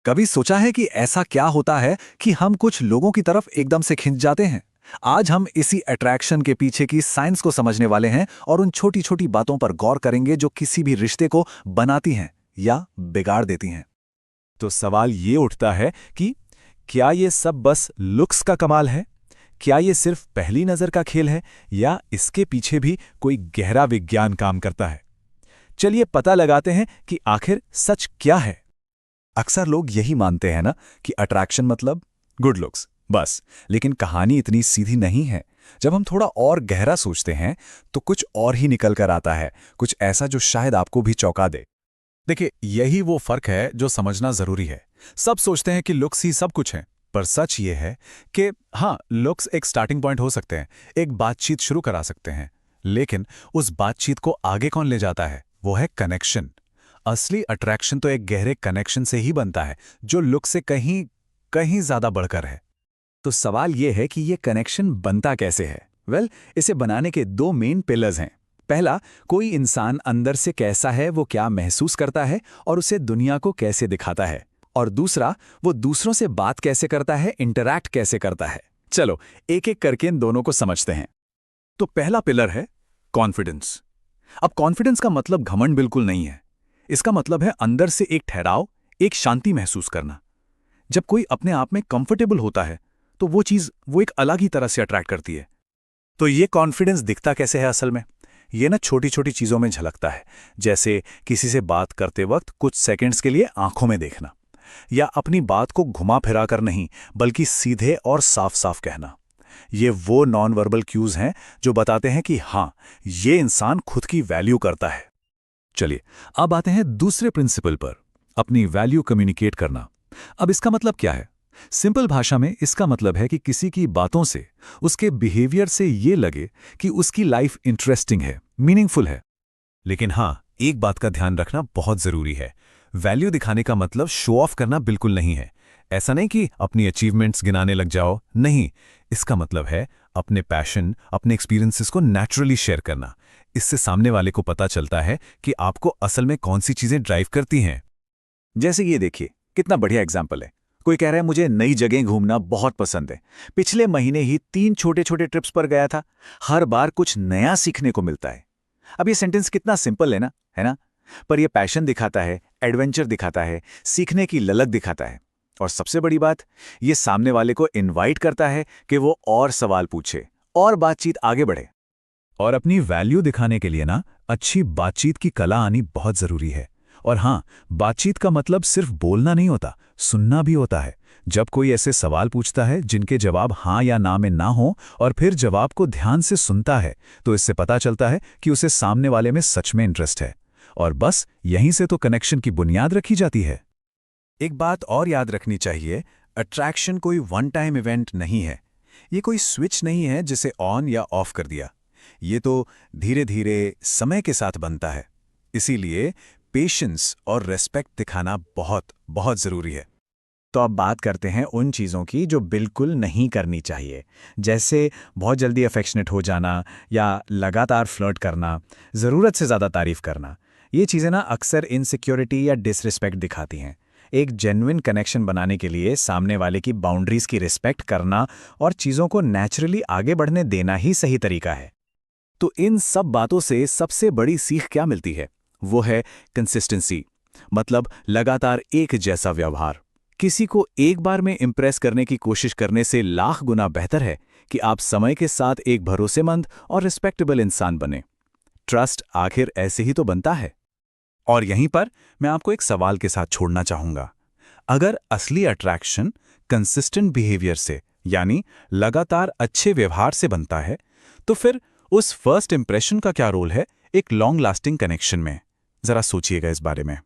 कभी सोचा है कि ऐसा क्या होता है कि हम कुछ लोगों की तरफ एकदम से खिंच जाते हैं? आज हम इसी अट्रैक्शन के पीछे की साइंस को समझने वाले हैं और उन छोटी-छोटी बातों पर गौर करेंगे जो किसी भी रिश्ते को बनाती हैं या बिगाड़ देती हैं। तो सवाल ये उठता है कि क्या ये सब बस लुक्स का कमाल है? क्या ये सिर्फ पहली नज़र का खेल है या इसके पीछे भी कोई गहरा विज्ञान काम करता है? चलिए पता लगाते हैं कि आखिर सच क्या है। अक्सर लोग यही मानते हैं ना कि अट्रैक्शन मतलब गुड लुक्स, बस। लेकिन कहानी इतनी सीधी नहीं है। जब हम थोड़ा और गहरा सोचते हैं तो कुछ और ही निकल कर आता है, कुछ ऐसा जो शायद आपको भी चौंका दे। देखिए, यही वो फर्क है जो समझना जरूरी है। सब सोचते हैं कि लुक्स ही सब कुछ है, पर सच ये है कि हाँ, लुक्स एक स्टार्टिंग पॉइंट हो सकते हैं, एक बातचीत शुरू करा सकते हैं, लेकिन उस बातचीत को आगे कौन ले जाता है, वो है कनेक्शन। असली अट्रैक्शन तो एक गहरे कनेक्शन से ही बनता है, जो लुक से कहीं कहीं ज्यादा बढ़कर है। तो सवाल यह है कि यह कनेक्शन बनता कैसे है? इसे बनाने के दो मेन पिलर्स हैं। पहला, कोई इंसान अंदर से कैसा है, वो क्या महसूस करता है और उसे दुनिया को कैसे दिखाता है। और दूसरा, वो दूसरों से बात कैसे करता है, इंटरैक्ट कैसे करता है। चलो एक एक करके इन दोनों को समझते हैं। तो पहला पिलर है कॉन्फिडेंस। अब कॉन्फिडेंस का मतलब घमंड बिल्कुल नहीं है। इसका मतलब है अंदर से एक ठहराव, एक शांति महसूस करना। जब कोई अपने आप में कंफर्टेबल होता है तो वो एक अलग ही तरह से अट्रैक्ट करती है। तो ये कॉन्फिडेंस दिखता कैसे है असल में? ये ना छोटी छोटी चीजों में झलकता है, जैसे किसी से बात करते वक्त कुछ सेकंड्स के लिए आंखों में देखना, या अपनी बात को घुमा फिरा कर नहीं बल्कि सीधे और साफ साफ कहना। ये वो नॉन वर्बल क्यूज हैं जो बताते हैं कि हाँ, ये इंसान खुद की वैल्यू करता है। चलिए अब आते हैं दूसरे प्रिंसिपल पर, अपनी वैल्यू कम्युनिकेट करना। अब इसका मतलब क्या है? सिंपल भाषा में इसका मतलब है कि किसी की बातों से, उसके बिहेवियर से ये लगे कि उसकी लाइफ इंटरेस्टिंग है, मीनिंगफुल है। लेकिन हाँ, एक बात का ध्यान रखना बहुत जरूरी है। वैल्यू दिखाने का मतलब शो ऑफ करना बिल्कुल नहीं है। ऐसा नहीं कि अपनी अचीवमेंट्स गिनाने लग जाओ, नहीं। इसका मतलब है अपने पैशन, अपने एक्सपीरियंसेस को नेचुरली शेयर करना। इससे सामने वाले को पता चलता है कि आपको असल में कौन सी चीजें ड्राइव करती हैं। जैसे ये देखिए, कितना बढ़िया एग्जाम्पल है। कोई कह रहा है मुझे नई जगह घूमना बहुत पसंद है, पिछले महीने ही 3 छोटे छोटे ट्रिप्स पर गया था, हर बार कुछ नया सीखने को मिलता है। अब ये सेंटेंस कितना सिंपल है ना? पर यह पैशन दिखाता है, एडवेंचर दिखाता है, सीखने की ललक दिखाता है। और सबसे बड़ी बात, ये सामने वाले को इनवाइट करता है कि वो और सवाल पूछे और बातचीत आगे बढ़े। और अपनी वैल्यू दिखाने के लिए ना, अच्छी बातचीत की कला आनी बहुत जरूरी है। और हाँ, बातचीत का मतलब सिर्फ बोलना नहीं होता, सुनना भी होता है। जब कोई ऐसे सवाल पूछता है जिनके जवाब हाँ या ना में ना हो और फिर जवाब को ध्यान से सुनता है, तो इससे पता चलता है कि उसे सामने वाले में सच में इंटरेस्ट है। और बस यहीं से तो कनेक्शन की बुनियाद रखी जाती है। एक बात और याद रखनी चाहिए, अट्रैक्शन कोई वन टाइम इवेंट नहीं है। ये कोई स्विच नहीं है जिसे ऑन या ऑफ कर दिया। ये तो धीरे धीरे समय के साथ बनता है। इसीलिए पेशेंस और रेस्पेक्ट दिखाना बहुत बहुत जरूरी है। तो अब बात करते हैं उन चीज़ों की जो बिल्कुल नहीं करनी चाहिए, जैसे बहुत जल्दी अफेक्शनेट हो जाना या लगातार फ्लर्ट करना, ज़रूरत से ज़्यादा तारीफ करना। ये चीज़ें ना अक्सर इनसिक्योरिटी या डिसरिस्पेक्ट दिखाती हैं। एक जेन्युइन कनेक्शन बनाने के लिए सामने वाले की बाउंड्रीज की रिस्पेक्ट करना और चीज़ों को नेचुरली आगे बढ़ने देना ही सही तरीका है। तो इन सब बातों से सबसे बड़ी सीख क्या मिलती है? वो है कंसिस्टेंसी, मतलब लगातार एक जैसा व्यवहार। किसी को एक बार में इंप्रेस करने की कोशिश करने से लाख गुना बेहतर है कि आप समय के साथ एक भरोसेमंद और रिस्पेक्टेबल इंसान बने। ट्रस्ट आखिर ऐसे ही तो बनता है। और यहीं पर मैं आपको एक सवाल के साथ छोड़ना चाहूंगा। अगर असली अट्रैक्शन कंसिस्टेंट बिहेवियर से, यानी लगातार अच्छे व्यवहार से बनता है, तो फिर उस फर्स्ट इंप्रेशन का क्या रोल है एक लॉन्ग लास्टिंग कनेक्शन में? जरा सोचिएगा इस बारे में।